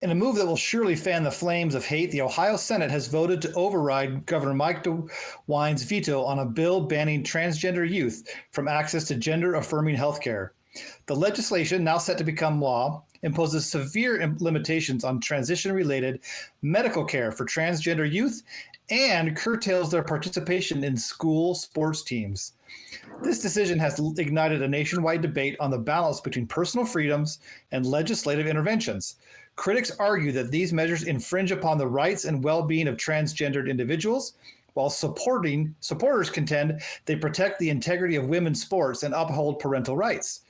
In a move that will surely fan the flames of hate, the Ohio Senate has voted to override Governor Mike DeWine's veto on a bill banning transgender youth from access to gender-affirming health care. The legislation, now set to become law, imposes severe limitations on transition-related medical care for transgender youth and curtails their participation in school sports teams. This decision has ignited a nationwide debate on the balance between personal freedoms and legislative interventions. Critics argue that these measures infringe upon the rights and well-being of transgendered individuals, while supporters contend they protect the integrity of women's sports and uphold parental rights.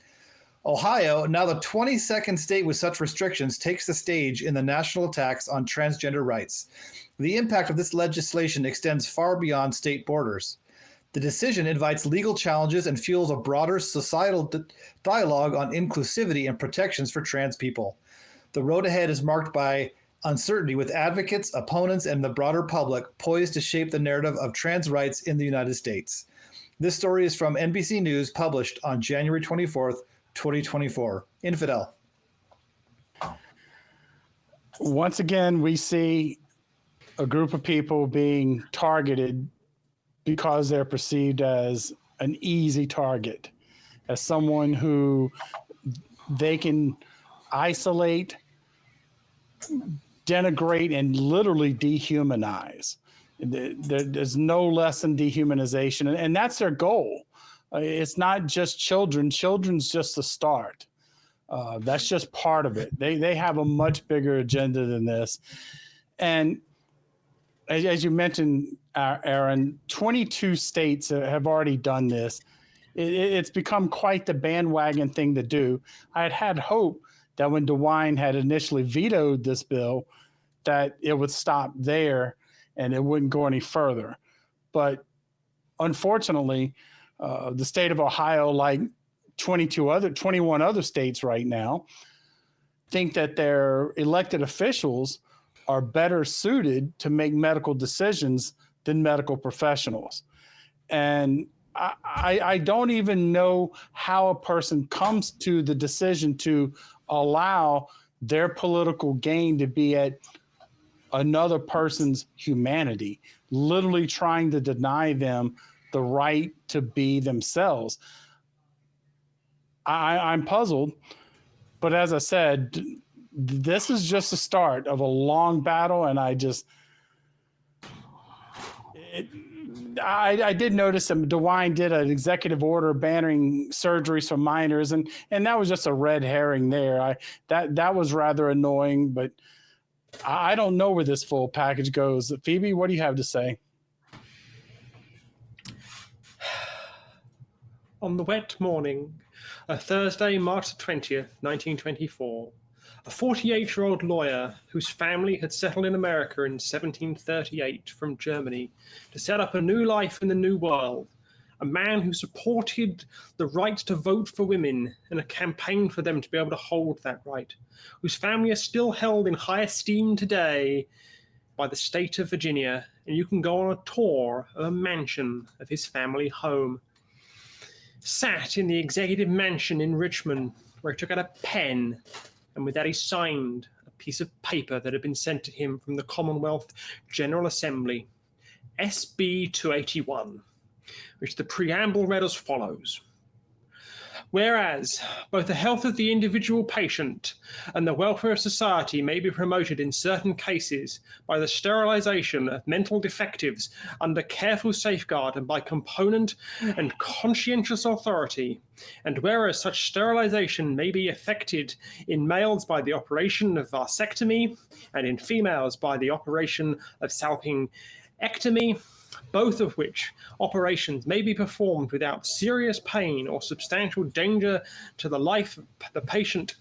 Ohio, now the 22nd state with such restrictions, takes the stage in the national attacks on transgender rights. The impact of this legislation extends far beyond state borders. The decision invites legal challenges and fuels a broader societal dialogue on inclusivity and protections for trans people. The road ahead is marked by uncertainty, with advocates, opponents, and the broader public poised to shape the narrative of trans rights in the United States. This story is from NBC News, published on January 24th, 2024. Infidel. Once again, we see a group of people being targeted because they're perceived as an easy target, as someone who they can isolate, denigrate, and literally dehumanize. There's no less than dehumanization, and that's their goal. It's not just children. Children's just the start. That's just part of it. They have a much bigger agenda than this. And as you mentioned, Aaron, 22 states have already done this. It's become quite the bandwagon thing to do. I had hope that when DeWine had initially vetoed this bill, that it would stop there and it wouldn't go any further. But unfortunately, the state of Ohio, like 21 other states right now, think that their elected officials are better suited to make medical decisions than medical professionals. And I don't even know how a person comes to the decision to allow their political gain to be at another person's humanity, literally trying to deny them the right to be themselves. I'm puzzled, but as I said, this is just the start of a long battle, and I did notice that DeWine did an executive order banning surgeries for minors, and that was just a red herring there. That was rather annoying, but I don't know where this full package goes. Phoebe, what do you have to say? On the wet morning of Thursday, March 20th, 1924, a 48-year-old lawyer whose family had settled in America in 1738 from Germany to set up a new life in the New World, a man who supported the right to vote for women and a campaign for them to be able to hold that right, whose family is still held in high esteem today by the state of Virginia, and you can go on a tour of a mansion of his family home. Sat in the executive mansion in Richmond, where he took out a pen, and with that he signed a piece of paper that had been sent to him from the Commonwealth General Assembly, SB 281, which the preamble read as follows. Whereas both the health of the individual patient and the welfare of society may be promoted in certain cases by the sterilization of mental defectives under careful safeguard and by component and conscientious authority, and whereas such sterilization may be effected in males by the operation of vasectomy and in females by the operation of salpingectomy, both of which operations may be performed without serious pain or substantial danger to the life of the patient,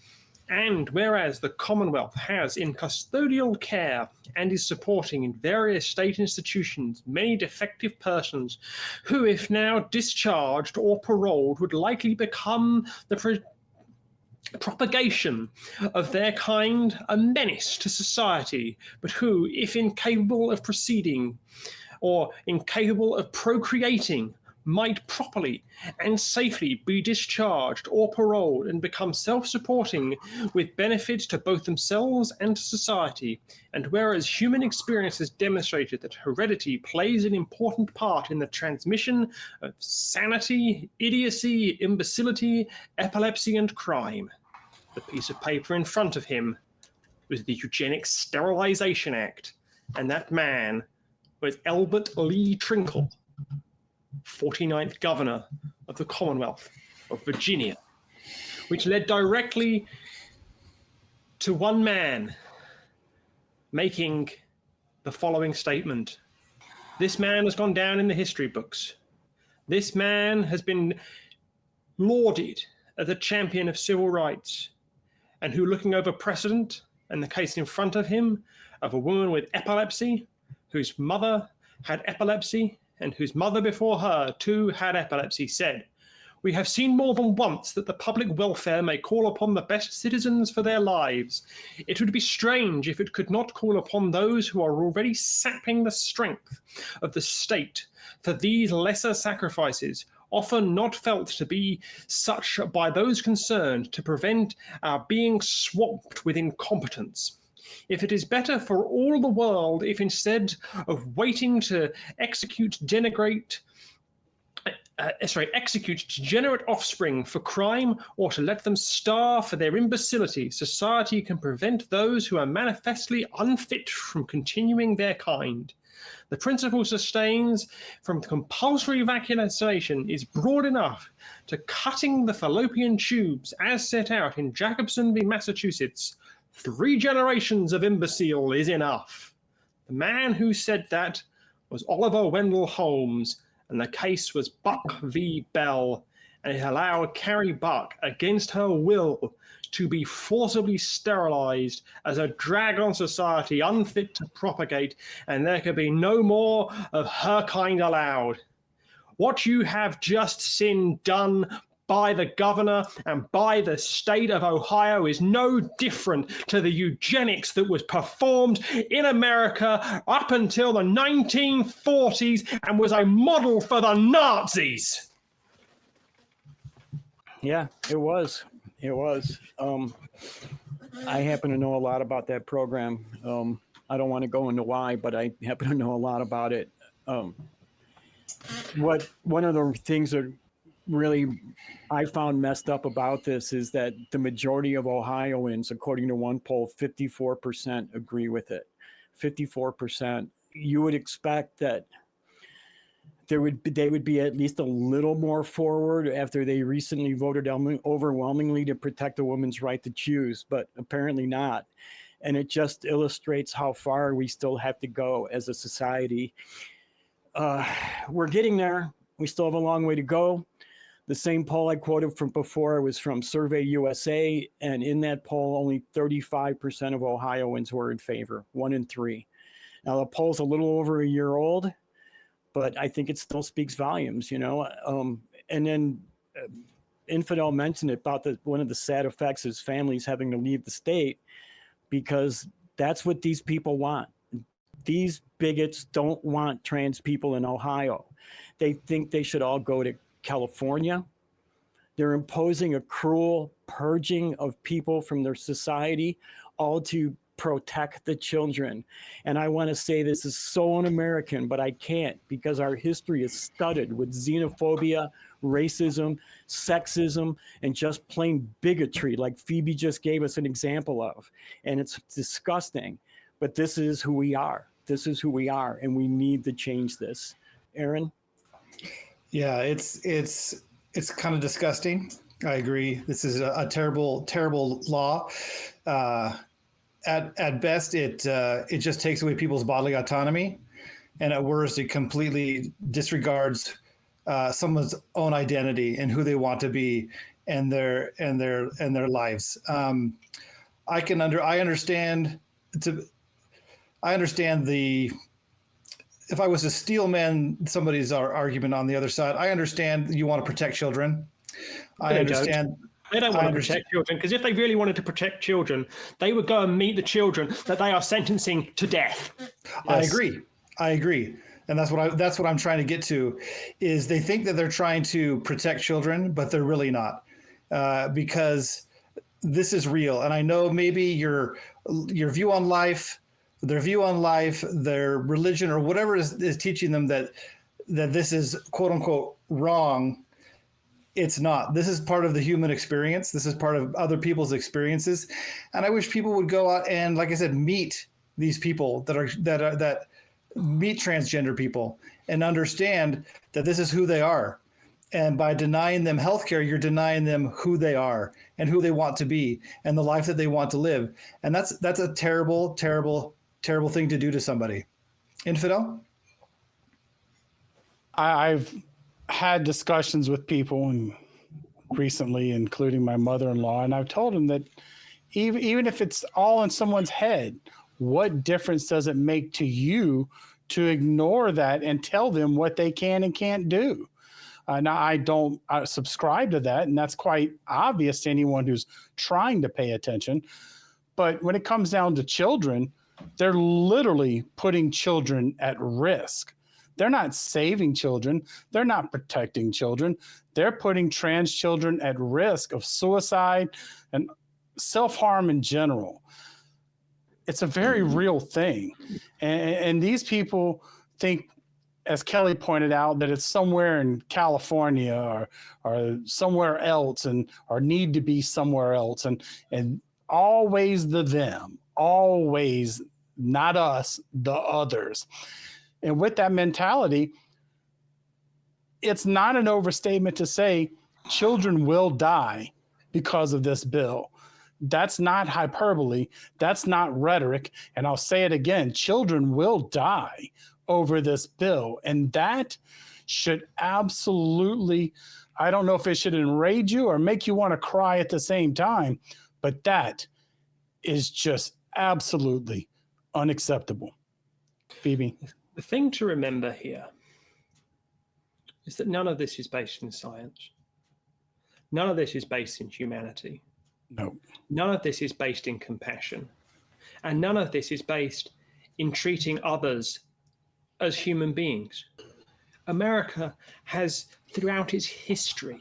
and whereas the Commonwealth has in custodial care and is supporting in various state institutions many defective persons who, if now discharged or paroled, would likely become the propagation of their kind a menace to society, but who, if incapable of proceeding or incapable of procreating, might properly and safely be discharged or paroled and become self-supporting with benefits to both themselves and to society. And whereas human experience has demonstrated that heredity plays an important part in the transmission of sanity, idiocy, imbecility, epilepsy, and crime, the piece of paper in front of him was the Eugenic Sterilization Act, and that man was Albert Lee Trinkle, 49th Governor of the Commonwealth of Virginia, which led directly to one man making the following statement. This man has gone down in the history books. This man has been lauded as a champion of civil rights, and who, looking over precedent and the case in front of him of a woman with epilepsy, whose mother had epilepsy, and whose mother before her too had epilepsy, said, "We have seen more than once that the public welfare may call upon the best citizens for their lives. It would be strange if it could not call upon those who are already sapping the strength of the state for these lesser sacrifices, often not felt to be such by those concerned, to prevent our being swamped with incompetence. If it is better for all the world if instead of waiting to execute degenerate offspring for crime, or to let them starve for their imbecility, society can prevent those who are manifestly unfit from continuing their kind. The principle sustains from compulsory vaccination is broad enough to cutting the fallopian tubes as set out in Jacobson v. Massachusetts. 3 generations of imbecile is enough." The man who said that was Oliver Wendell Holmes, and the case was Buck v. Bell, and it allowed Carrie Buck, against her will, to be forcibly sterilized as a drag on society unfit to propagate, and there could be no more of her kind allowed. What you have just seen done by the governor and by the state of Ohio is no different to the eugenics that was performed in America up until the 1940s and was a model for the Nazis. Yeah, it was. It was. I happen to know a lot about that program. I don't want to go into why, but I happen to know a lot about it. One of the things that really I found messed up about this is that the majority of Ohioans, according to one poll, 54% agree with it. 54%. You would expect that they would be at least a little more forward after they recently voted overwhelmingly to protect a woman's right to choose, but apparently not. And it just illustrates how far we still have to go as a society. We're getting there. We still have a long way to go. The same poll I quoted from before was from Survey USA, and in that poll, only 35% of Ohioans were in favor, 1 in 3. Now, the poll's a little over a year old, but I think it still speaks volumes, you know. And then Infidel mentioned it about one of the sad effects is families having to leave the state, because that's what these people want. These bigots don't want trans people in Ohio. They think they should all go to California. They're imposing a cruel purging of people from their society, all to protect the children. And I want to say this is so un-American, but I can't, because our history is studded with xenophobia, racism, sexism, and just plain bigotry, like Phoebe just gave us an example of. And it's disgusting, but this is who we are. This is who we are, and we need to change this. Aaron? Yeah, it's kind of disgusting. I agree. This is a terrible, terrible law. At best, it just takes away people's bodily autonomy, and at worst, it completely disregards someone's own identity and who they want to be and their lives. I understand the. If I was to steel man somebody's argument on the other side, I understand you want to protect children. I understand. They don't want to protect children, because if they really wanted to protect children, they would go and meet the children that they are sentencing to death. Yes. I agree. And that's what I'm trying to get to, is they think that they're trying to protect children, but they're really not, because this is real. And I know maybe your view on life, their view on life, their religion, or whatever is teaching them that this is quote unquote wrong. It's not. This is part of the human experience. This is part of other people's experiences. And I wish people would go out and, like I said, meet these people that meet transgender people and understand that this is who they are. And by denying them healthcare, you're denying them who they are and who they want to be and the life that they want to live. And that's a terrible, terrible, terrible thing to do to somebody. Infidel? I've had discussions with people and recently, including my mother-in-law, and I've told them that even if it's all in someone's head, what difference does it make to you to ignore that and tell them what they can and can't do? Now, I don't subscribe to that, and that's quite obvious to anyone who's trying to pay attention. But when it comes down to children, they're literally putting children at risk. They're not saving children. They're not protecting children. They're putting trans children at risk of suicide and self-harm in general. It's a very real thing. And these people think, as Kelley pointed out, that it's somewhere in California or somewhere else or need to be somewhere else. And always the them, always not us, the others. And with that mentality, it's not an overstatement to say children will die because of this bill. That's not hyperbole. That's not rhetoric. And I'll say it again, children will die over this bill. And that should absolutely, I don't know if it should enrage you or make you want to cry at the same time, but that is just absolutely unacceptable. Phoebe. The thing to remember here is that none of this is based in science. None of this is based in humanity. No. None of this is based in compassion. And none of this is based in treating others as human beings. America has, throughout its history,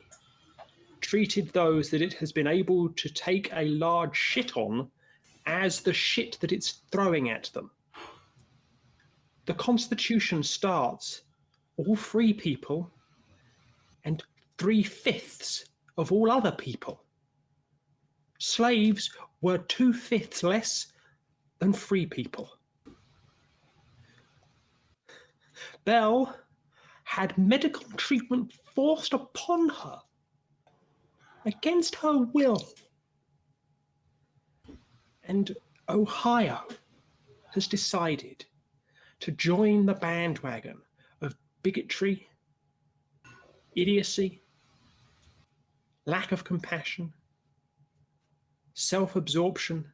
treated those that it has been able to take a large shit on as the shit that it's throwing at them. The Constitution starts all free people and 3/5 of all other people. Slaves were 2/5 less than free people. Belle had medical treatment forced upon her against her will. And Ohio has decided to join the bandwagon of bigotry, idiocy, lack of compassion, self-absorption,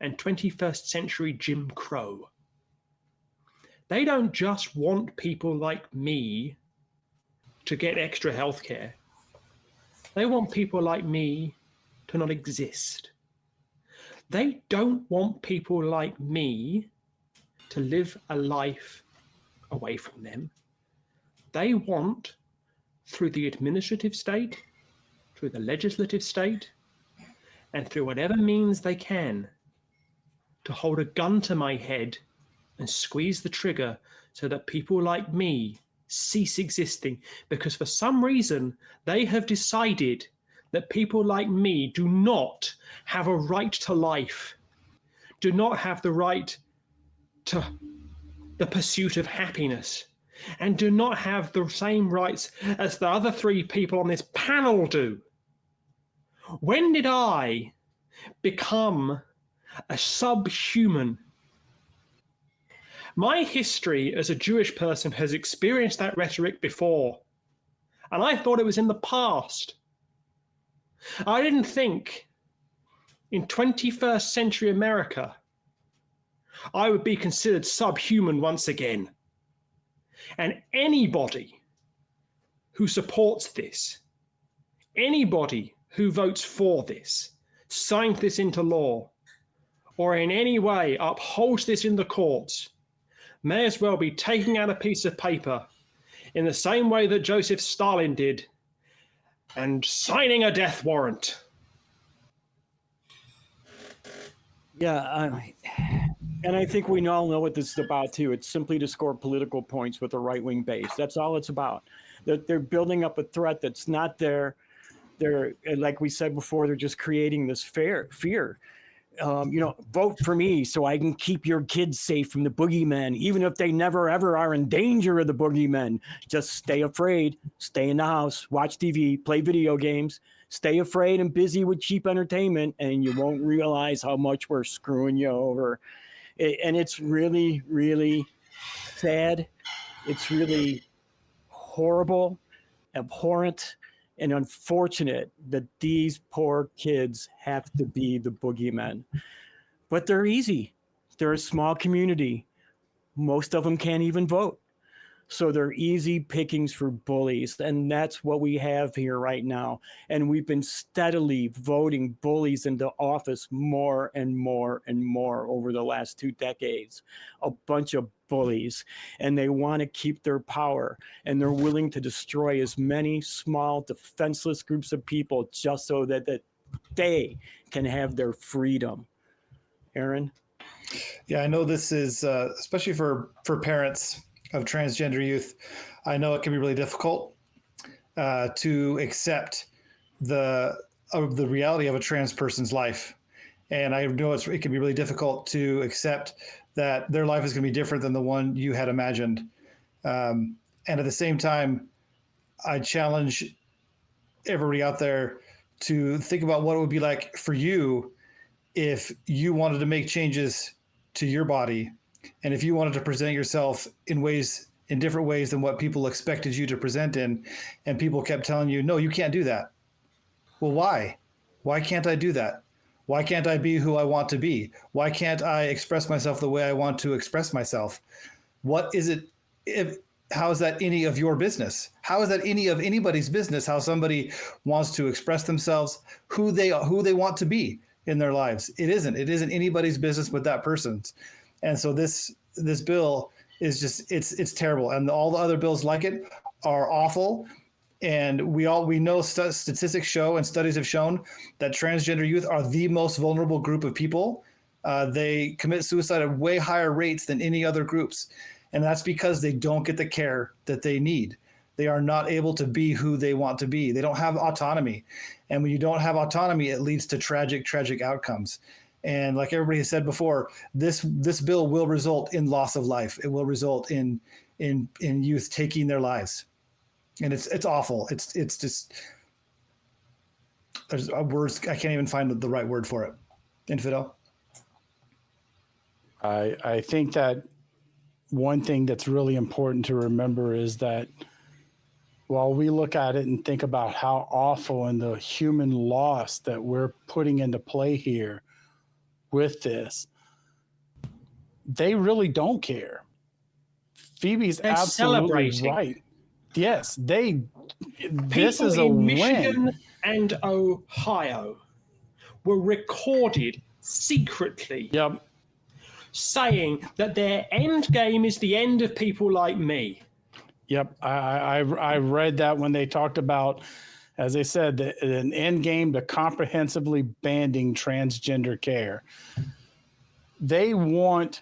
and 21st century Jim Crow. They don't just want people like me to get extra health care. They want people like me to not exist. They don't want people like me to live a life away from them. They want, through the administrative state, through the legislative state, and through whatever means they can, to hold a gun to my head and squeeze the trigger so that people like me cease existing, because for some reason they have decided that people like me do not have a right to life, do not have the right to the pursuit of happiness, and do not have the same rights as the other 3 people on this panel do. When did I become a subhuman? My history as a Jewish person has experienced that rhetoric before, and I thought it was in the past. I didn't think in 21st century America I would be considered subhuman once again. And anybody who supports this, anybody who votes for this, signs this into law, or in any way upholds this in the courts, may as well be taking out a piece of paper in the same way that Joseph Stalin did and signing a death warrant. Yeah, and I think we all know what this is about too. It's simply to score political points with a right-wing base. That's all it's about. They're building up a threat that's not there. They're, like we said before, they're just creating this fear. Vote for me so I can keep your kids safe from the boogeymen, even if they never ever are in danger of the boogeymen. Just stay afraid, stay in the house, watch TV, play video games, stay afraid and busy with cheap entertainment, and you won't realize how much we're screwing you over. And it's really, really sad. It's really horrible, abhorrent, and unfortunate that these poor kids have to be the boogeymen. But they're easy. They're a small community. Most of them can't even vote. So they're easy pickings for bullies. And that's what we have here right now. And we've been steadily voting bullies into office more and more and more over the last 2 decades. A bunch of bullies. And they want to keep their power. And they're willing to destroy as many small, defenseless groups of people just so that they can have their freedom. Aaron? Yeah, I know this is, especially for parents of transgender youth, I know it can be really difficult to accept the reality of a trans person's life. And I know it can be really difficult to accept that their life is going to be different than the one you had imagined. And at the same time, I challenge everybody out there to think about what it would be like for you if you wanted to make changes to your body, and if you wanted to present yourself in different ways than what people expected you to present in, and people kept telling you, no, you can't do that. Well, why? Why can't I do that? Why can't I be who I want to be? Why can't I express myself the way I want to express myself? What is it? How is that any of your business? How is that any of anybody's business? How somebody wants to express themselves, who they want to be in their lives? It isn't anybody's business but that person's. And so this bill is just, it's terrible. And all the other bills like it are awful. And we know statistics show and studies have shown that transgender youth are the most vulnerable group of people. They commit suicide at way higher rates than any other groups. And that's because they don't get the care that they need. They are not able to be who they want to be. They don't have autonomy. And when you don't have autonomy, it leads to tragic outcomes. And like everybody has said before, this bill will result in loss of life. It will result in youth taking their lives. And it's awful. It's just, there's words, I can't even find the right word for it. Infidel? I think that one thing that's really important to remember is that while we look at it and think about how awful and the human loss that we're putting into play here with this, they really don't care. Phoebe's absolutely right. Yes, this is a win. Michigan and Ohio were recorded secretly. Yep. Saying that their end game is the end of people like me. Yep, I read that when they talked about, as they said, an end game to comprehensively banning transgender care. They want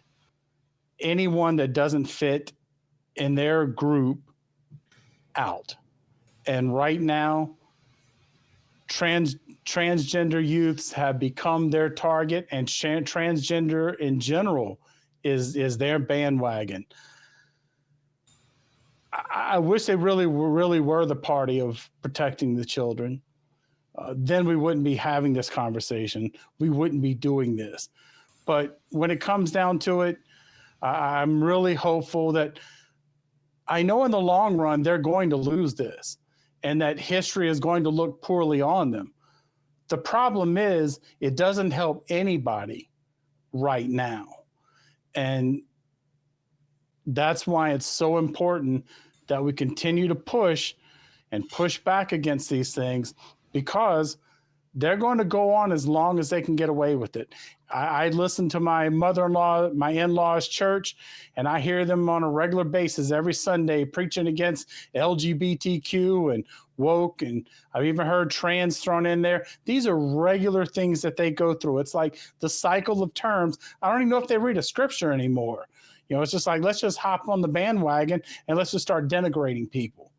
anyone that doesn't fit in their group out. And right now, transgender youths have become their target, and transgender in general is their bandwagon. I wish they really were the party of protecting the children. Then we wouldn't be having this conversation. We wouldn't be doing this. But when it comes down to it, I'm really hopeful that I know in the long run they're going to lose this and that history is going to look poorly on them. The problem is it doesn't help anybody right now. And that's why it's so important that we continue to push and push back against these things, because they're going to go on as long as they can get away with it. I listen to my mother-in-law, my in-laws church, and I hear them on a regular basis every Sunday preaching against LGBTQ and woke, and I've even heard trans thrown in there. These are regular things that they go through. It's like the cycle of terms. I don't even know if they read a scripture anymore. You know, it's just like, let's just hop on the bandwagon and let's just start denigrating people.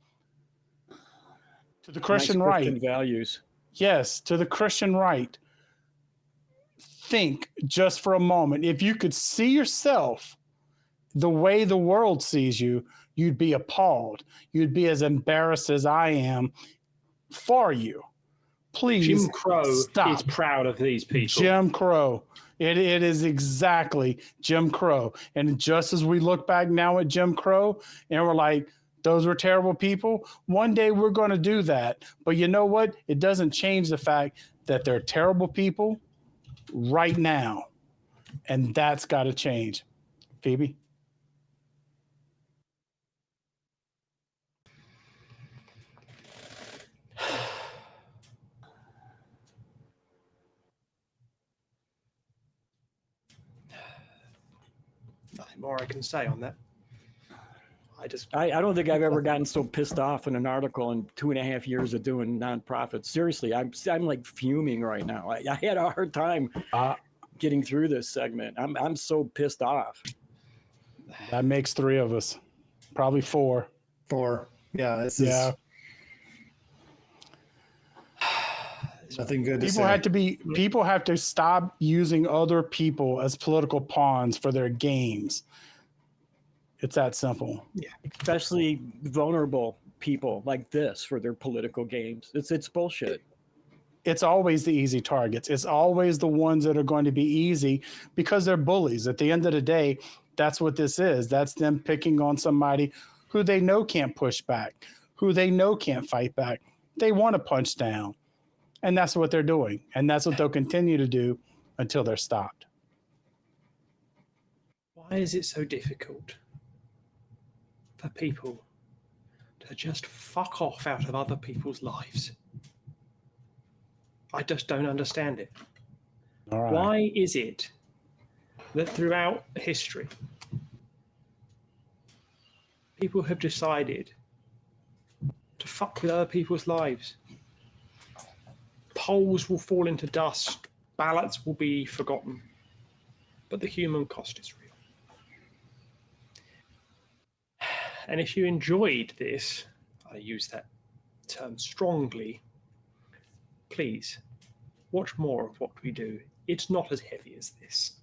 To the Christian Nice Christian right. values. Yes, to the Christian right. Think just for a moment, if you could see yourself the way the world sees you, you'd be appalled. You'd be as embarrassed as I am for you. Please Jim Crow stop. is proud of these people. Jim Crow. It is exactly Jim Crow. And just as we look back now at Jim Crow and we're like, those were terrible people, one day we're going to do that. But you know what? It doesn't change the fact that they're terrible people right now. And that's got to change. Phoebe? Nothing more I can say on that. I don't think I've ever gotten so pissed off in an article in 2.5 years of doing nonprofits. Seriously, I'm like fuming right now. I had a hard time getting through this segment. I'm so pissed off. That makes 3 of us, probably 4. 4. Yeah. There's nothing good to say. People have to stop using other people as political pawns for their games. It's that simple. Yeah. Especially vulnerable people like this for their political games. It's bullshit. It's always the easy targets. It's always the ones that are going to be easy because they're bullies. At the end of the day, that's what this is. That's them picking on somebody who they know can't push back, who they know can't fight back. They want to punch down. And that's what they're doing. And that's what they'll continue to do until they're stopped. Why is it so difficult for people to just fuck off out of other people's lives? I just don't understand it. All right. Why is it that throughout history, people have decided to fuck with other people's lives? Polls will fall into dust, ballots will be forgotten, but the human cost is real. And if you enjoyed this, I use that term strongly, please watch more of what we do. It's not as heavy as this.